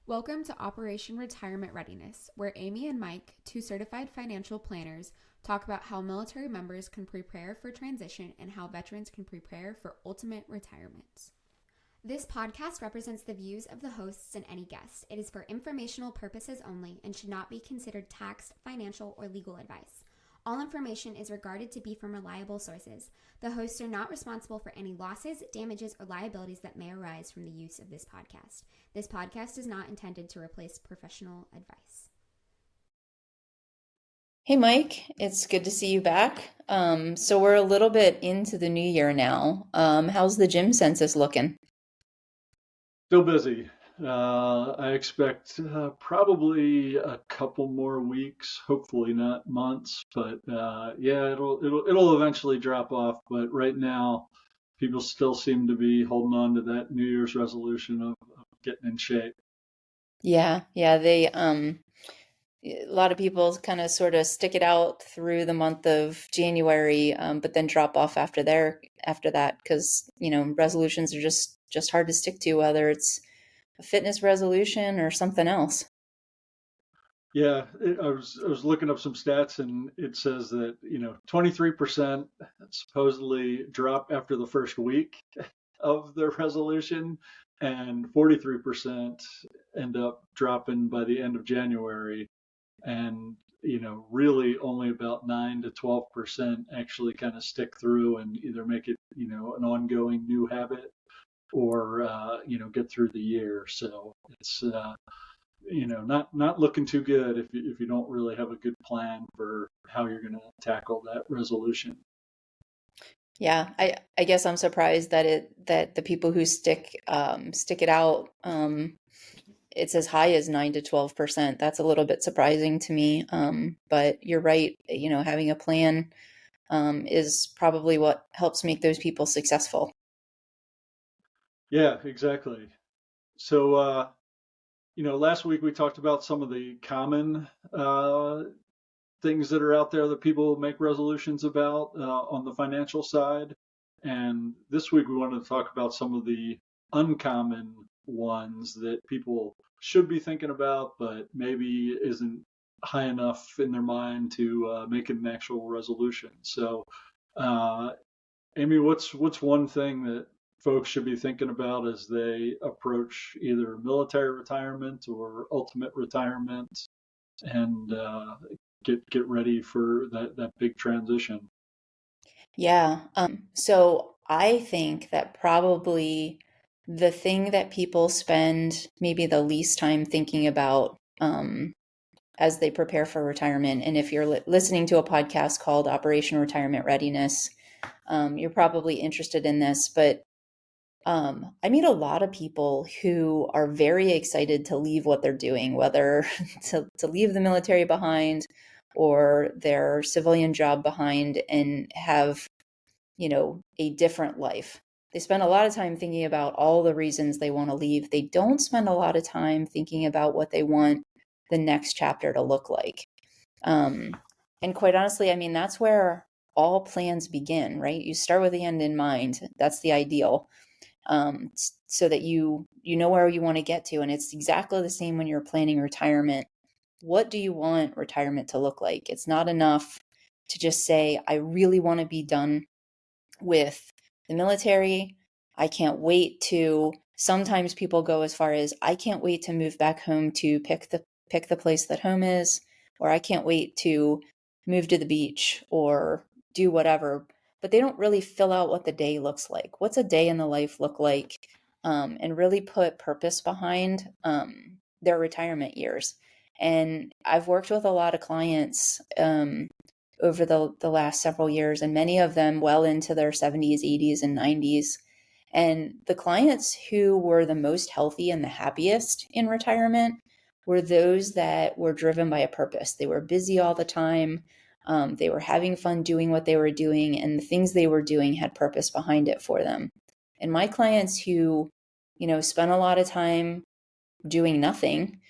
Welcome to Operation Retirement Readiness, where Amy and Mike, two certified financial planners, talk about how military members can prepare for transition and how veterans can prepare for ultimate retirement. This podcast represents the views of the hosts and any guest. It is for informational purposes only and should not be considered tax, financial, or legal advice. All information is regarded to be from reliable sources. The hosts are not responsible for any losses, damages, or liabilities that may arise from the use of this podcast. This podcast is not intended to replace professional advice. Hey, Mike, it's good to see you back. So we're a little bit into the new year now. How's the gym census looking? Still busy. I expect probably a couple more weeks, hopefully not months, but yeah, it'll eventually drop off. But right now, people still seem to be holding on to that New Year's resolution of getting in shape. Yeah, a lot of people kind of sort of stick it out through the month of January, but then drop off after that because, resolutions are just hard to stick to, whether it's a fitness resolution or something else. Yeah, I was looking up some stats and it says that 23% supposedly drop after the first week of their resolution, and 43% end up dropping by the end of January, and really only about 9 to 12% actually kind of stick through and either make it an ongoing new habit or get through the year. So it's not looking too good if you don't really have a good plan for how you're going to tackle that resolution. Yeah, I guess I'm surprised that the people who stick it out, it's as high as 9 to 12%. That's a little bit surprising to me. But you're right, having a plan is probably what helps make those people successful. Yeah, exactly. So last week we talked about some of the common things that are out there that people make resolutions about on the financial side. And this week we wanted to talk about some of the uncommon ones that people should be thinking about, but maybe isn't high enough in their mind to make it an actual resolution. So, uh, Amy, what's one thing that folks should be thinking about as they approach either military retirement or ultimate retirement and get ready for that big transition? Yeah. So I think that probably the thing that people spend maybe the least time thinking about as they prepare for retirement, and if you're listening to a podcast called Operation Retirement Readiness, you're probably interested in this, but I meet a lot of people who are very excited to leave what they're doing, whether to leave the military behind or their civilian job behind and have, a different life. They spend a lot of time thinking about all the reasons they want to leave. They don't spend a lot of time thinking about what they want the next chapter to look like. Um, and quite honestly, I mean, that's where all plans begin, right? You start with the end in mind. That's the ideal, so that you know where you want to get to. And it's exactly the same when you're planning retirement. What do you want retirement to look like? It's not enough to just say, I really want to be done with the military. I can't wait to, sometimes people go as far as, I can't wait to move back home to pick the place that home is, or I can't wait to move to the beach or do whatever. But they don't really fill out what the day looks like. What's a day in the life look like? And really put purpose behind their retirement years. And I've worked with a lot of clients over the last several years, and many of them well into their 70s, 80s, and 90s. And the clients who were the most healthy and the happiest in retirement were those that were driven by a purpose. They were busy all the time. They were having fun doing what they were doing, and the things they were doing had purpose behind it for them. And my clients who, spent a lot of time doing nothing,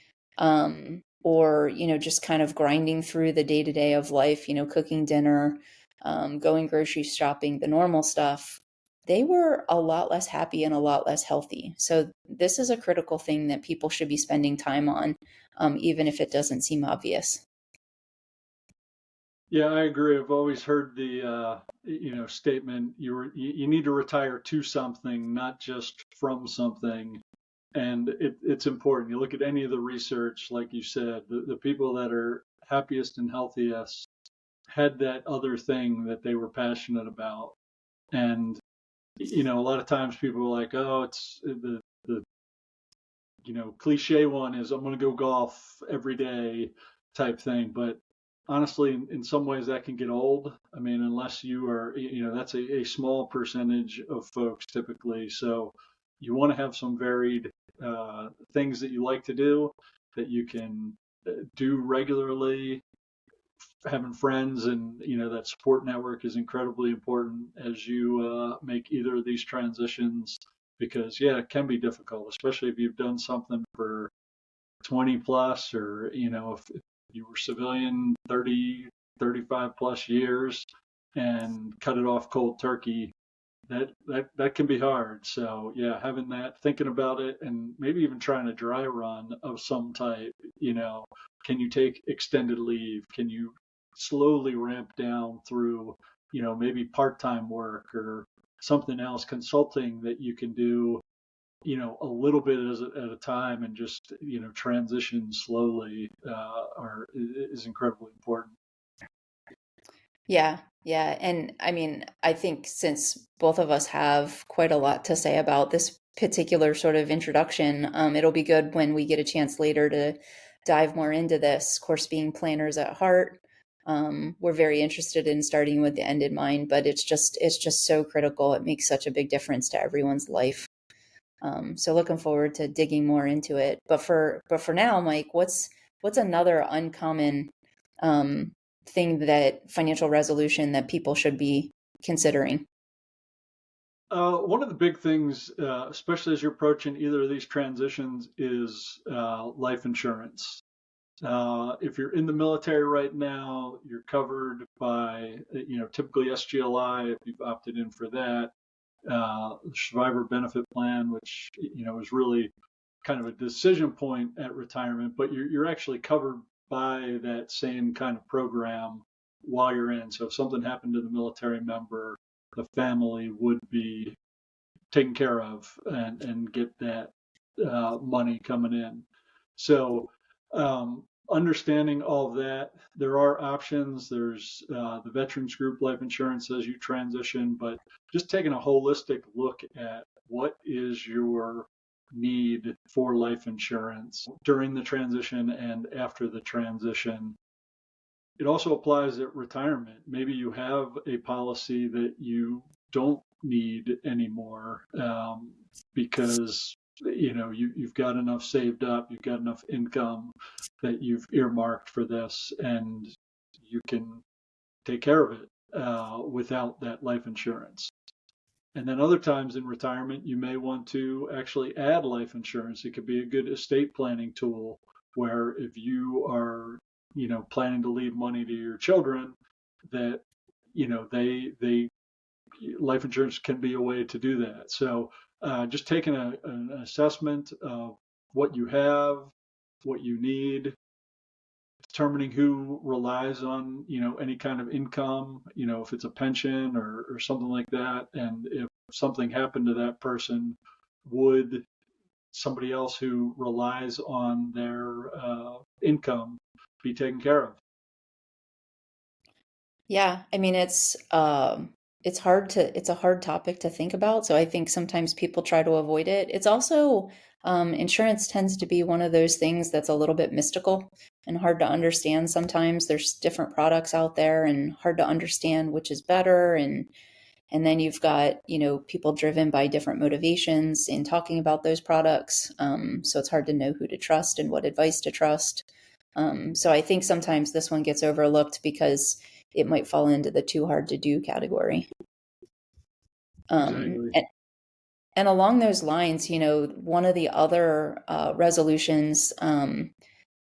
or, just kind of grinding through the day to day of life, cooking dinner, going grocery shopping, the normal stuff, they were a lot less happy and a lot less healthy. So this is a critical thing that people should be spending time on, even if it doesn't seem obvious. Yeah, I agree. I've always heard the statement you need to retire to something, not just from something. And it's important. You look at any of the research, like you said, the people that are happiest and healthiest had that other thing that they were passionate about. And a lot of times people are like, oh, it's the cliche one is I'm going to go golf every day type thing. But honestly, in some ways that can get old. I mean, unless you are, that's a small percentage of folks typically. So you want to have some varied things that you like to do that you can do regularly. Having friends and that support network is incredibly important as you make either of these transitions, because yeah, it can be difficult, especially if you've done something for 20 plus, or if you were civilian 30, 35 plus years and cut it off cold turkey. That can be hard. So yeah, having that, thinking about it, and maybe even trying a dry run of some type. Can you take extended leave? Can you slowly ramp down through, maybe part-time work or something else, consulting that you can do, a little bit at a time, and just transition slowly is incredibly important. Yeah, yeah. And I mean, I think since both of us have quite a lot to say about this particular sort of introduction, it'll be good when we get a chance later to dive more into this. Of course, being planners at heart, we're very interested in starting with the end in mind, but it's just so critical. It makes such a big difference to everyone's life. So looking forward to digging more into it. But for now, Mike, what's another uncommon um, thing that financial resolution that people should be considering? One of the big things, especially as you're approaching either of these transitions, is life insurance. If you're in the military right now, you're covered by, typically SGLI if you've opted in for that. Survivor benefit plan, which is really kind of a decision point at retirement, but you're actually covered by that same kind of program while you're in. So if something happened to the military member, the family would be taken care of and get that money coming in. So understanding all of that, there are options. There's the veterans group life insurance as you transition, but just taking a holistic look at what is your need for life insurance during the transition and after the transition. It also applies at retirement. Maybe you have a policy that you don't need anymore, because you've got enough saved up, you've got enough income that you've earmarked for this, and you can take care of it without that life insurance. And then other times in retirement, you may want to actually add life insurance. It could be a good estate planning tool where if you are, planning to leave money to your children, that, they life insurance can be a way to do that. So just taking an assessment of what you have, what you need, determining who relies on any kind of income, if it's a pension or something like that, and if something happened to that person, would somebody else who relies on their income be taken care of? Yeah, I mean it's a hard topic to think about. So I think sometimes people try to avoid it. It's also insurance tends to be one of those things that's a little bit mystical and hard to understand sometimes. There's different products out there and hard to understand which is better, and then you've got, people driven by different motivations in talking about those products. So it's hard to know who to trust and what advice to trust. So I think sometimes this one gets overlooked because it might fall into the too hard to do category. Um, Exactly. and, and along those lines, one of the other resolutions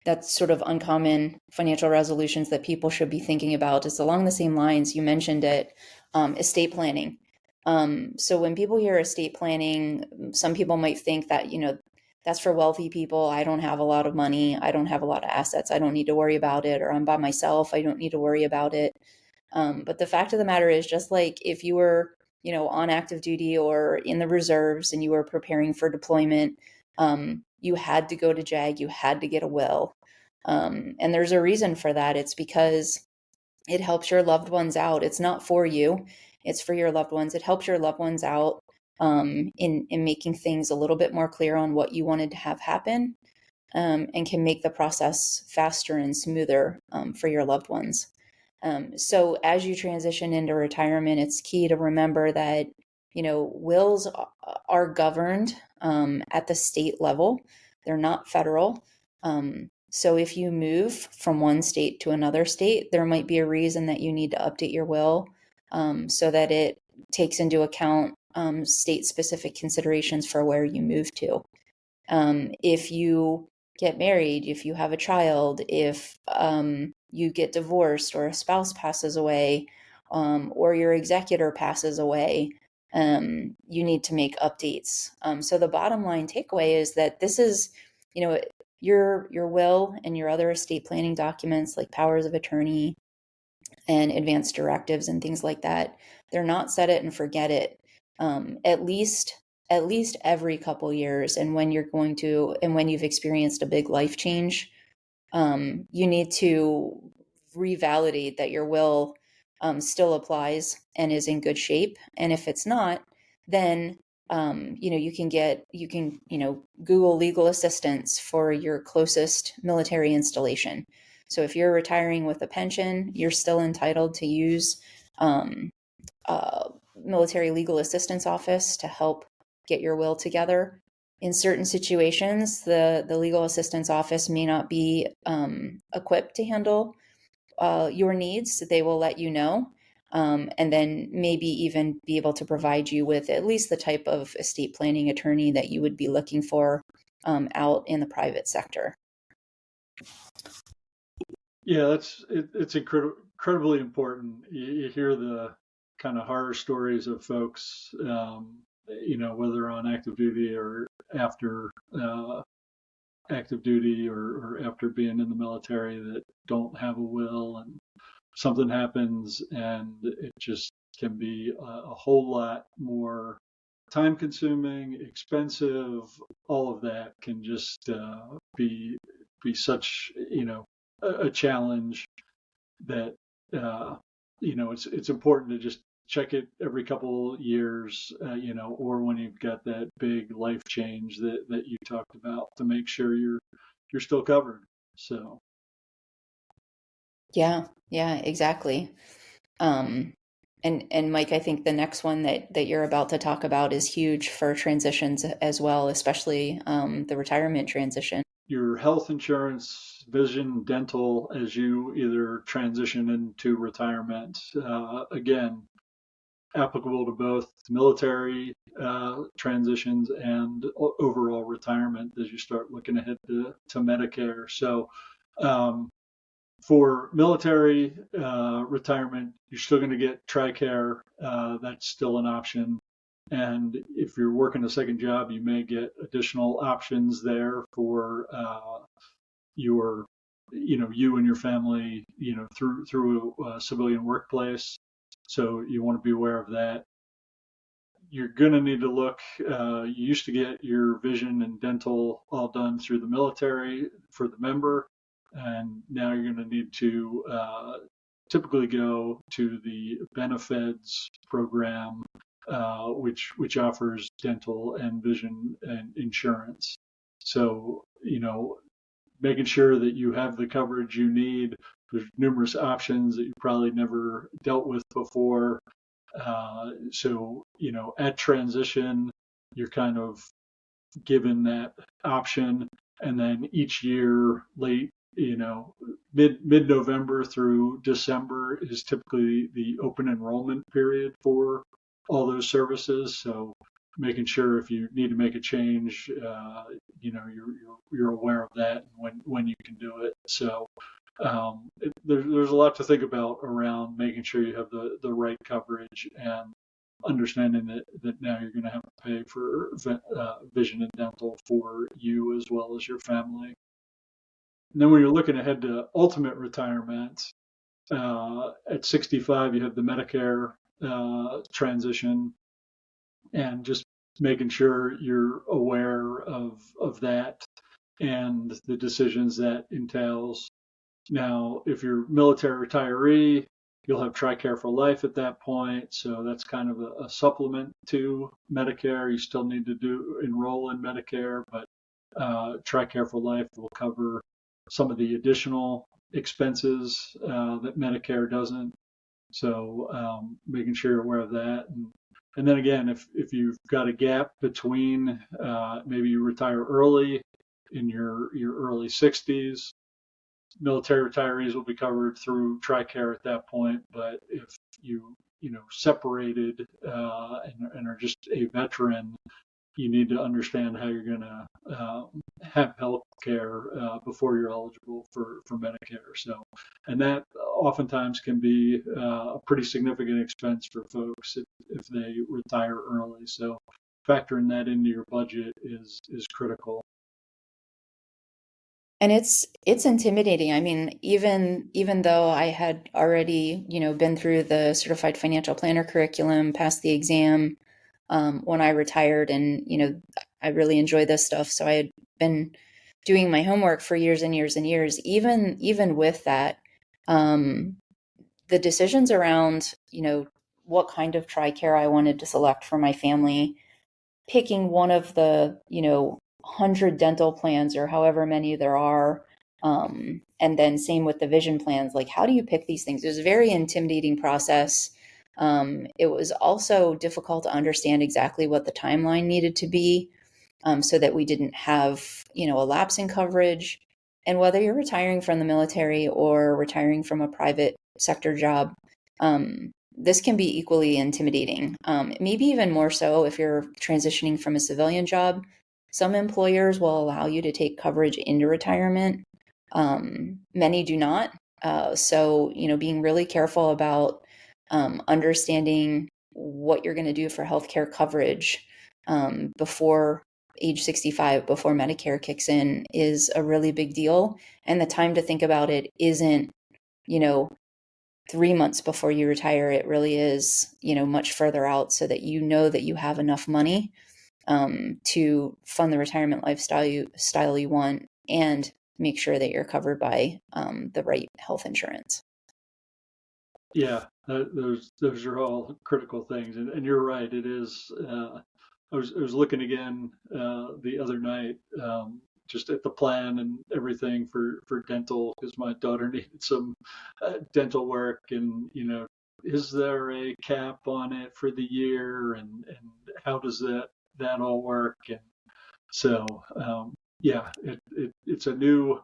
that's sort of uncommon financial resolutions that people should be thinking about is along the same lines. You mentioned it, estate planning. So when people hear estate planning, some people might think that, that's for wealthy people. I don't have a lot of money. I don't have a lot of assets. I don't need to worry about it. Or I'm by myself. I don't need to worry about it. But the fact of the matter is, just like if you were, on active duty or in the reserves and you were preparing for deployment, you had to go to JAG, you had to get a will. And there's a reason for that. It's because it helps your loved ones out. It's not for you, it's for your loved ones. It helps your loved ones out in making things a little bit more clear on what you wanted to have happen, and can make the process faster and smoother for your loved ones. So as you transition into retirement, it's key to remember that, wills are governed at the state level. They're not federal. So if you move from one state to another state, there might be a reason that you need to update your will so that it takes into account state-specific considerations for where you move to. If you get married, if you have a child, if you get divorced or a spouse passes away, or your executor passes away, you need to make updates. So the bottom line takeaway is that this is, your will and your other estate planning documents like powers of attorney and advanced directives and things like that. They're not set it and forget it. At least every couple years, and when you've experienced a big life change, you need to revalidate that your will still applies and is in good shape. And if it's not, then you can Google legal assistance for your closest military installation. So if you're retiring with a pension, you're still entitled to use military legal assistance office to help get your will together. In certain situations, the legal assistance office may not be equipped to handle your needs. They will let you know, and then maybe even be able to provide you with at least the type of estate planning attorney that you would be looking for out in the private sector. Yeah, it's incredibly important. You hear the kind of horror stories of folks, whether on active duty or after active duty or after being in the military, that don't have a will, and something happens and it just can be a whole lot more time consuming, expensive. All of that can just be such, a challenge that it's important to just check it every couple years, or when you've got that big life change that you talked about, to make sure you're still covered. So Yeah, exactly. And Mike, I think the next one that you're about to talk about is huge for transitions as well, especially the retirement transition. your health insurance, vision, dental, as you either transition into retirement, again, applicable to both military transitions and overall retirement as you start looking ahead to Medicare. So for military retirement, you're still going to get TRICARE. That's still an option. And if you're working a second job, you may get additional options there for your, you and your family, through a civilian workplace. So you want to be aware of that. You're going to need to look. You used to get your vision and dental all done through the military for the member, and now you're going to need to typically go to the benefits program, which offers dental and vision and insurance. So, making sure that you have the coverage you need. There's numerous options that you probably never dealt with before. So, at transition, you're kind of given that option. And then each year, late, mid-November through December is typically the open enrollment period for all those services. So making sure if you need to make a change, you're aware of that and when you can do it. So there's a lot to think about around making sure you have the right coverage. And understanding that now you're going to have to pay for vision and dental for you as well as your family. And then when you're looking ahead to ultimate retirement, at 65, you have the Medicare transition, and just making sure you're aware of that and the decisions that entails. Now, if you're military retiree, you'll have TRICARE for life at that point. So that's kind of a supplement to Medicare. You still need to enroll in Medicare, but TRICARE for life will cover some of the additional expenses that Medicare doesn't. So making sure you're aware of that. And then again, if you've got a gap between maybe you retire early in your early 60s, military retirees will be covered through TRICARE at that point. But if you know separated and are just a veteran, you need to understand how you're going to have health care before you're eligible for Medicare. So, and that oftentimes can be a pretty significant expense for folks if they retire early. So factoring that into your budget is critical. And it's intimidating. I mean, even though I had already, been through the certified financial planner curriculum, passed the exam, when I retired, and I really enjoy this stuff. So I had been doing my homework for years and years and years. Even with that, the decisions around what kind of TRICARE I wanted to select for my family, picking one of the 100 dental plans or however many there are, and then same with the vision plans. Like, how do you pick these things? It was a very intimidating process. It was also difficult to understand exactly what the timeline needed to be, so that we didn't have, a lapse in coverage. And whether you're retiring from the military or retiring from a private sector job, this can be equally intimidating. Maybe even more so if you're transitioning from a civilian job. Some employers will allow you to take coverage into retirement. Many do not. So, being really careful about understanding what you're going to do for healthcare coverage before age 65, before Medicare kicks in, is a really big deal. And the time to think about it isn't, 3 months before you retire. It really is, much further out, so that that you have enough money to fund the retirement lifestyle you want, and make sure that you're covered by the right health insurance. Yeah, those are all critical things, and you're right. It is. I was looking again the other night, just at the plan and everything for dental, because my daughter needed some dental work, and is there a cap on it for the year, and how does that all work? And so yeah, it's a new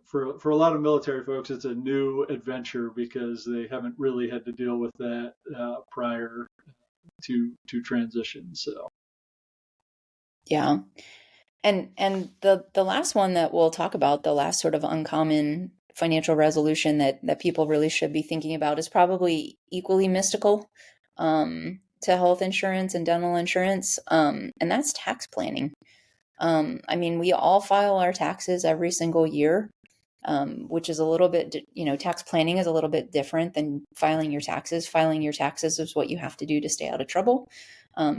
for a lot of military folks, it's a new adventure because they haven't really had to deal with that prior to transition. So Yeah. And the last one that we'll talk about, the last sort of uncommon financial resolution that people really should be thinking about, is probably equally mystical to health insurance and dental insurance, and that's tax planning. I mean, we all file our taxes every single year, which is a little bit, tax planning is a little bit different than filing your taxes. Filing your taxes is what you have to do to stay out of trouble.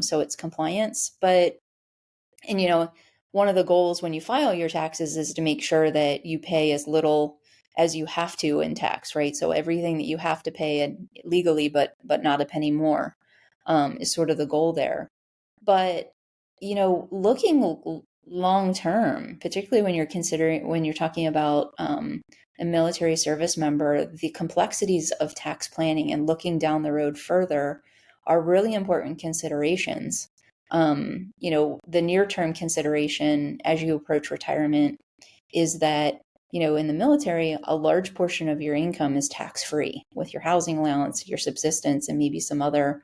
So it's compliance. And one of the goals when you file your taxes is to make sure that you pay as little as you have to in tax, right? So everything that you have to pay legally, but not a penny more, is sort of the goal there. But looking long term, particularly when you're talking about a military service member, the complexities of tax planning and looking down the road further are really important considerations. The near term consideration as you approach retirement is that, in the military, a large portion of your income is tax free, with your housing allowance, your subsistence, and maybe some other,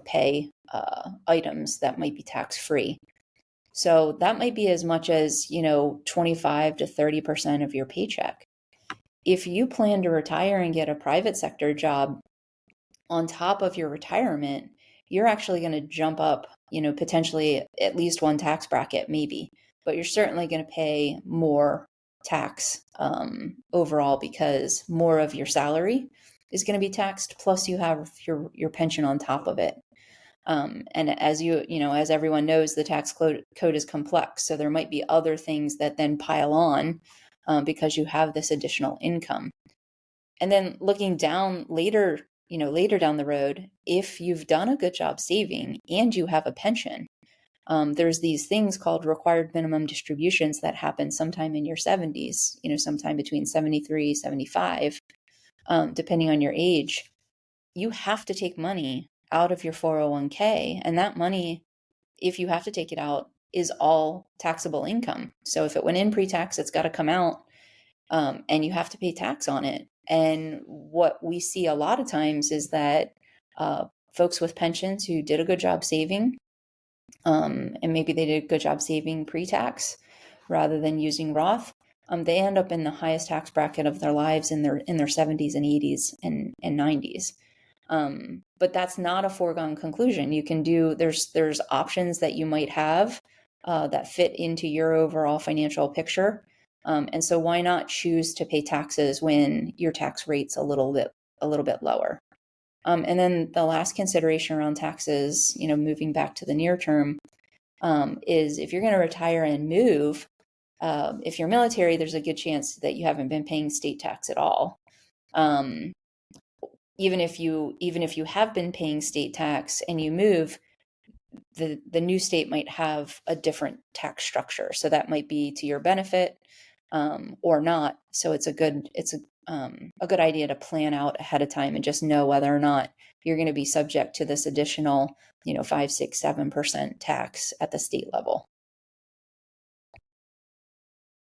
pay items that might be tax free. So that might be as much as, 25 to 30% of your paycheck. If you plan to retire and get a private sector job, on top of your retirement, you're actually going to jump up, potentially at least one tax bracket, maybe, but you're certainly going to pay more tax overall, because more of your salary is going to be taxed, plus you have your pension on top of it. And as everyone knows, the tax code is complex. So there might be other things that then pile on because you have this additional income. And then looking down later down the road, if you've done a good job saving and you have a pension, there's these things called required minimum distributions that happen sometime in your 70s, sometime between 73, 75, depending on your age. You have to take money out of your 401k, and that money, if you have to take it out, is all taxable income. So if it went in pre-tax, it's got to come out, and you have to pay tax on it. And what we see a lot of times is that folks with pensions who did a good job saving, and maybe they did a good job saving pre-tax rather than using Roth, they end up in the highest tax bracket of their lives in their 70s and 80s and 90s. But that's not a foregone conclusion. You can there's options that you might have that fit into your overall financial picture. And so why not choose to pay taxes when your tax rate's a little bit lower? And then the last consideration around taxes, moving back to the near term, is if you're going to retire and move, if you're military, there's a good chance that you haven't been paying state tax at all. Even if you have been paying state tax and you move, the new state might have a different tax structure. So that might be to your benefit, or not. So it's a good idea to plan out ahead of time and just know whether or not you're going to be subject to this additional, 5, 6, 7% tax at the state level.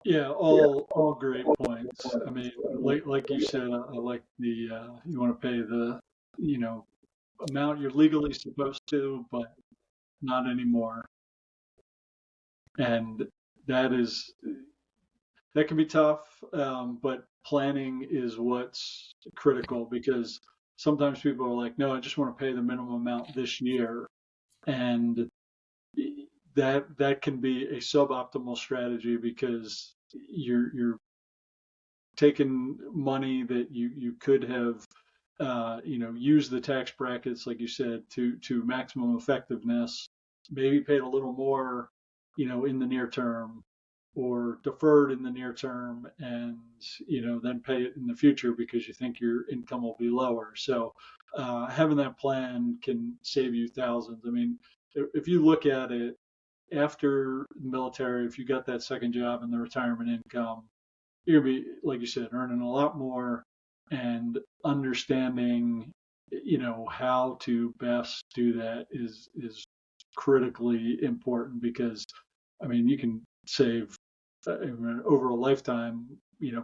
Yeah, all great points. I mean, like you said, I like the you want to pay the amount you're legally supposed to, but not anymore. And that can be tough, but planning is what's critical, because sometimes people are like, no, I just want to pay the minimum amount this year, and that can be a suboptimal strategy, because you're taking money that you could have used the tax brackets, like you said, to maximum effectiveness, maybe paid a little more in the near term, or deferred in the near term, and then pay it in the future because you think your income will be lower. So having that plan can save you thousands. I mean, if you look at it, after the military, if you got that second job and the retirement income, you're gonna be, like you said, earning a lot more, and understanding how to best do that is critically important, because I mean, you can save over a lifetime,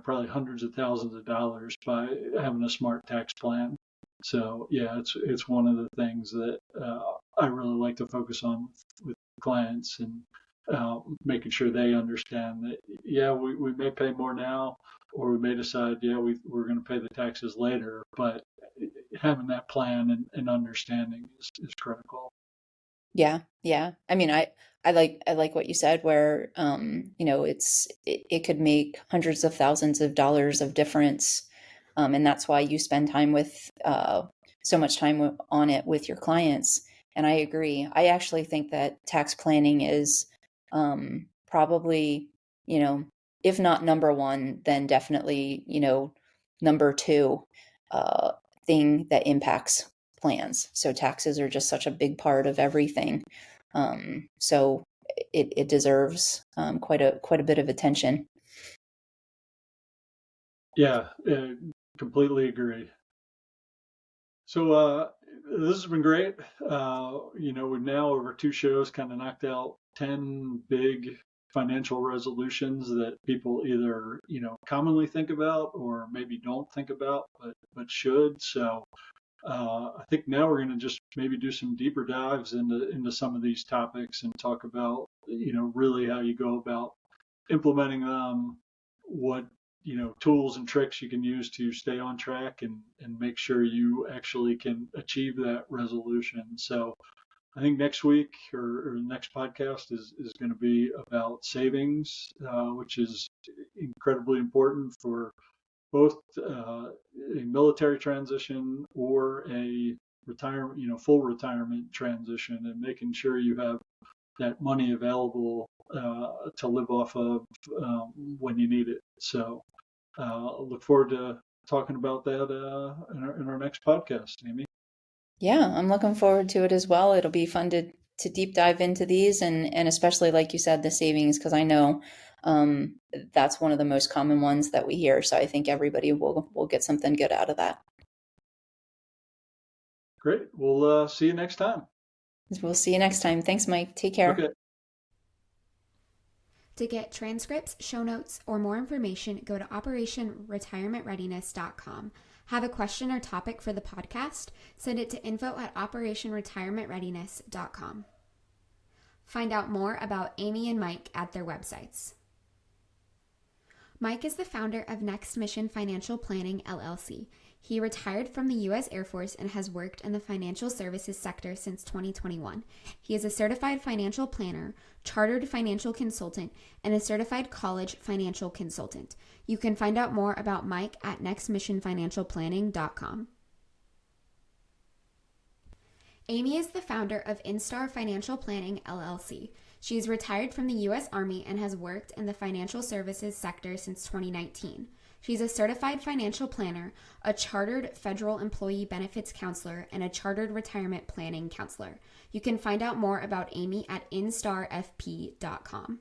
probably hundreds of thousands of dollars by having a smart tax plan. So yeah, it's one of the things that I really like to focus on with clients, and making sure they understand that, yeah, we may pay more now, or we may decide, yeah, we're going to pay the taxes later, but having that plan and understanding is critical. Yeah. Yeah. I mean, I like what you said, where, it could make hundreds of thousands of dollars of difference. And that's why you spend time with, so much time on it with your clients. And I agree. I actually think that tax planning is, probably, if not number one, then definitely, number two, uh, thing that impacts plans. So taxes are just such a big part of everything. So it deserves quite a bit of attention. Yeah, completely agree. So this has been great. We've now, over 2 shows, kind of knocked out 10 big financial resolutions that people either commonly think about, or maybe don't think about, but should. So I think now we're going to just maybe do some deeper dives into some of these topics, and talk about really how you go about implementing them, what tools and tricks you can use to stay on track and make sure you actually can achieve that resolution. So I think next week or the next podcast is going to be about savings, which is incredibly important for both a military transition or a retirement, full retirement transition, and making sure you have that money available to live off of when you need it. So look forward to talking about that in our next podcast, Amy. Yeah, I'm looking forward to it as well. It'll be fun to deep dive into these and especially like you said, the savings, because I know that's one of the most common ones that we hear. So I think everybody will get something good out of that. Great. We'll see you next time. We'll see you next time. Thanks, Mike. Take care. Okay. To get transcripts, show notes, or more information, go to operationretirementreadiness.com. Have a question or topic for the podcast? Send it to info@operationretirementreadiness.com. Find out more about Amy and Mike at their websites. Mike is the founder of Next Mission Financial Planning, LLC. He retired from the U.S. Air Force and has worked in the financial services sector since 2021. He is a certified financial planner, chartered financial consultant, and a certified college financial consultant. You can find out more about Mike at nextmissionfinancialplanning.com. Amy is the founder of Instar Financial Planning, LLC. She is retired from the U.S. Army and has worked in the financial services sector since 2019. She's a certified financial planner, a chartered federal employee benefits counselor, and a chartered retirement planning counselor. You can find out more about Amy at instarfp.com.